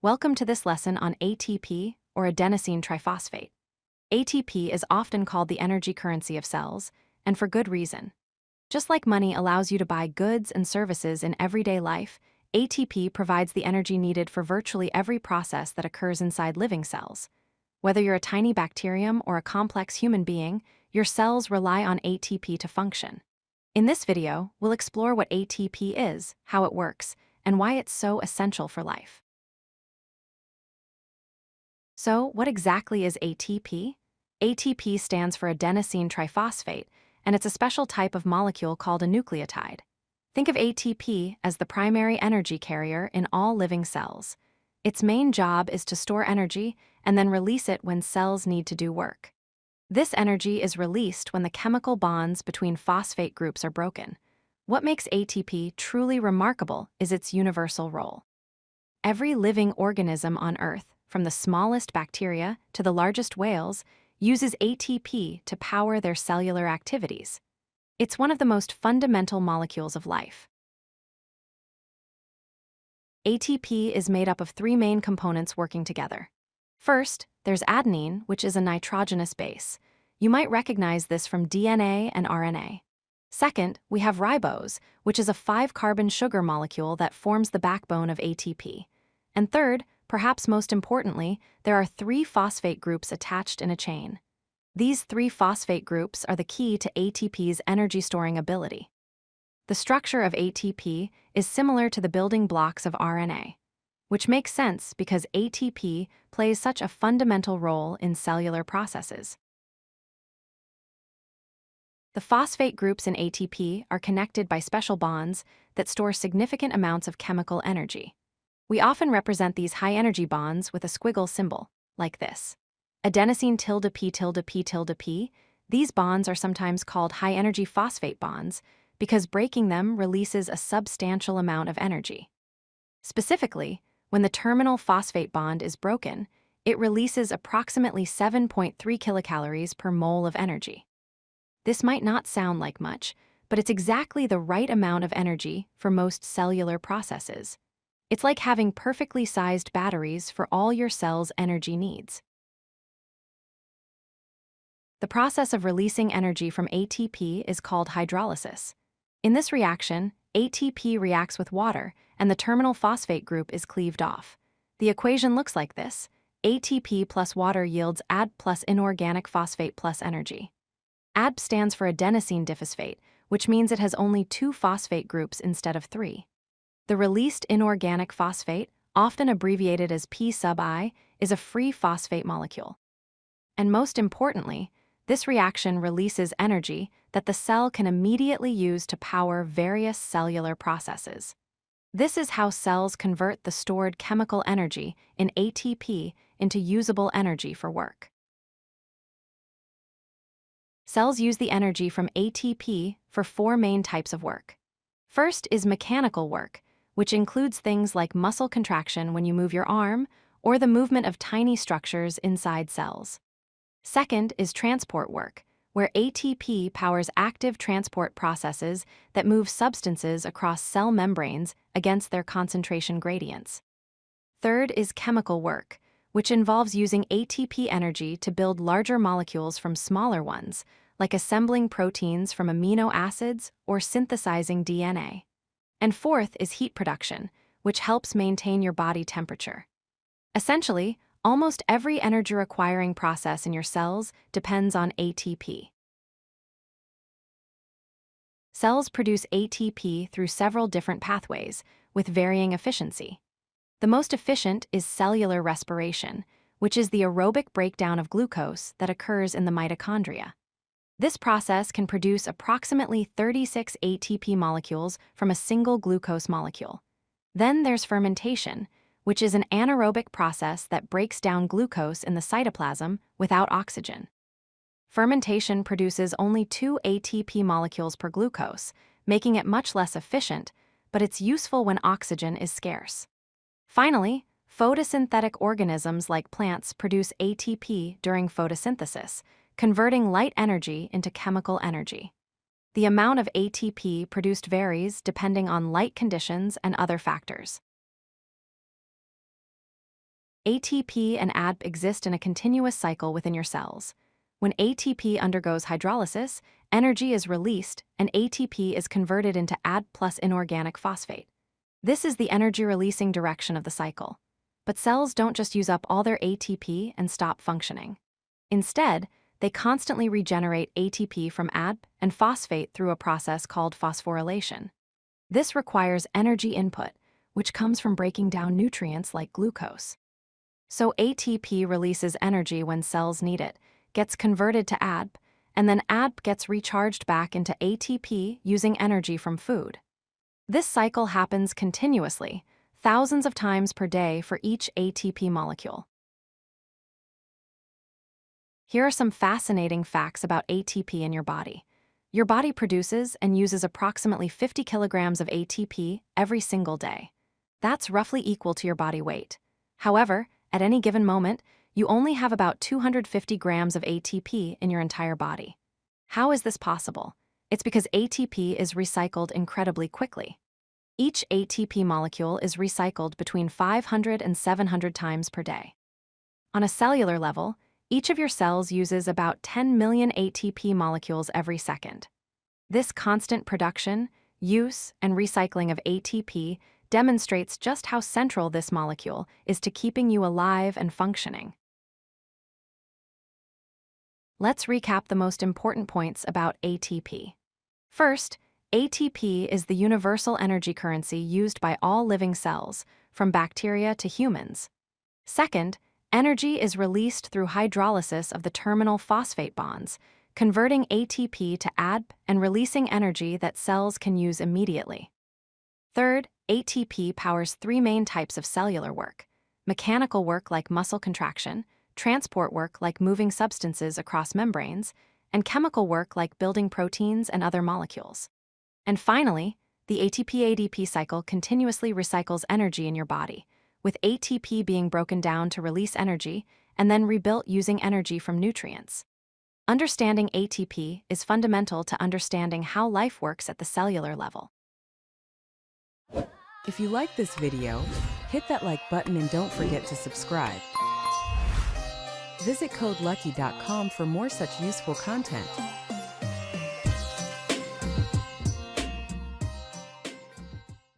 Welcome to this lesson on ATP, or adenosine triphosphate. ATP is often called the energy currency of cells, and for good reason. Just like money allows you to buy goods and services in everyday life, ATP provides the energy needed for virtually every process that occurs inside living cells. Whether you're a tiny bacterium or a complex human being, your cells rely on ATP to function. In this video, we'll explore what ATP is, how it works, and why it's so essential for life. So, what exactly is ATP? ATP stands for adenosine triphosphate, and it's a special type of molecule called a nucleotide. Think of ATP as the primary energy carrier in all living cells. Its main job is to store energy and then release it when cells need to do work. This energy is released when the chemical bonds between phosphate groups are broken. What makes ATP truly remarkable is its universal role. Every living organism on Earth, from the smallest bacteria to the largest whales, uses ATP to power their cellular activities. It's one of the most fundamental molecules of life. ATP is made up of three main components working together. First, there's adenine, which is a nitrogenous base. You might recognize this from DNA and RNA. Second, we have ribose, which is a 5-carbon sugar molecule that forms the backbone of ATP. And third, perhaps most importantly, there are 3 phosphate groups attached in a chain. These 3 phosphate groups are the key to ATP's energy-storing ability. The structure of ATP is similar to the building blocks of RNA, which makes sense because ATP plays such a fundamental role in cellular processes. The phosphate groups in ATP are connected by special bonds that store significant amounts of chemical energy. We often represent these high-energy bonds with a squiggle symbol, like this. Adenosine tilde P tilde P tilde P. These bonds are sometimes called high-energy phosphate bonds because breaking them releases a substantial amount of energy. Specifically, when the terminal phosphate bond is broken, it releases approximately 7.3 kilocalories per mole of energy. This might not sound like much, but it's exactly the right amount of energy for most cellular processes. It's like having perfectly sized batteries for all your cell's energy needs. The process of releasing energy from ATP is called hydrolysis. In this reaction, ATP reacts with water, and the terminal phosphate group is cleaved off. The equation looks like this. ATP plus water yields AD plus inorganic phosphate plus energy. AD stands for adenosine diphosphate, which means it has only 2 phosphate groups instead of 3. The released inorganic phosphate, often abbreviated as P sub I, is a free phosphate molecule. And most importantly, this reaction releases energy that the cell can immediately use to power various cellular processes. This is how cells convert the stored chemical energy in ATP into usable energy for work. Cells use the energy from ATP for 4 main types of work. First is mechanical work, which includes things like muscle contraction when you move your arm or the movement of tiny structures inside cells. Second is transport work, where ATP powers active transport processes that move substances across cell membranes against their concentration gradients. Third is chemical work, which involves using ATP energy to build larger molecules from smaller ones, like assembling proteins from amino acids or synthesizing DNA. And fourth is heat production, which helps maintain your body temperature. Essentially, almost every energy-requiring process in your cells depends on ATP. Cells produce ATP through several different pathways, with varying efficiency. The most efficient is cellular respiration, which is the aerobic breakdown of glucose that occurs in the mitochondria. This process can produce approximately 36 ATP molecules from a single glucose molecule. Then there's fermentation, which is an anaerobic process that breaks down glucose in the cytoplasm without oxygen. Fermentation produces only 2 ATP molecules per glucose, making it much less efficient, but it's useful when oxygen is scarce. Finally, photosynthetic organisms like plants produce ATP during photosynthesis, converting light energy into chemical energy. The amount of ATP produced varies depending on light conditions and other factors. ATP and ADP exist in a continuous cycle within your cells. When ATP undergoes hydrolysis, energy is released and ATP is converted into ADP plus inorganic phosphate. This is the energy-releasing direction of the cycle. But cells don't just use up all their ATP and stop functioning. Instead, they constantly regenerate ATP from ADP and phosphate through a process called phosphorylation. This requires energy input, which comes from breaking down nutrients like glucose. So ATP releases energy when cells need it, gets converted to ADP, and then ADP gets recharged back into ATP using energy from food. This cycle happens continuously, thousands of times per day for each ATP molecule. Here are some fascinating facts about ATP in your body. Your body produces and uses approximately 50 kilograms of ATP every single day. That's roughly equal to your body weight. However, at any given moment, you only have about 250 grams of ATP in your entire body. How is this possible? It's because ATP is recycled incredibly quickly. Each ATP molecule is recycled between 500 and 700 times per day. On a cellular level, each of your cells uses about 10 million ATP molecules every second. This constant production, use, and recycling of ATP demonstrates just how central this molecule is to keeping you alive and functioning. Let's recap the most important points about ATP. First, ATP is the universal energy currency used by all living cells, from bacteria to humans. Second, energy is released through hydrolysis of the terminal phosphate bonds, converting ATP to ADP and releasing energy that cells can use immediately. Third, ATP powers three main types of cellular work: mechanical work like muscle contraction, transport work like moving substances across membranes, and chemical work like building proteins and other molecules. And finally, the ATP-ADP cycle continuously recycles energy in your body, with ATP being broken down to release energy and then rebuilt using energy from nutrients. Understanding ATP is fundamental to understanding how life works at the cellular level. If you like this video, hit that like button and don't forget to subscribe. Visit codelucky.com for more such useful content.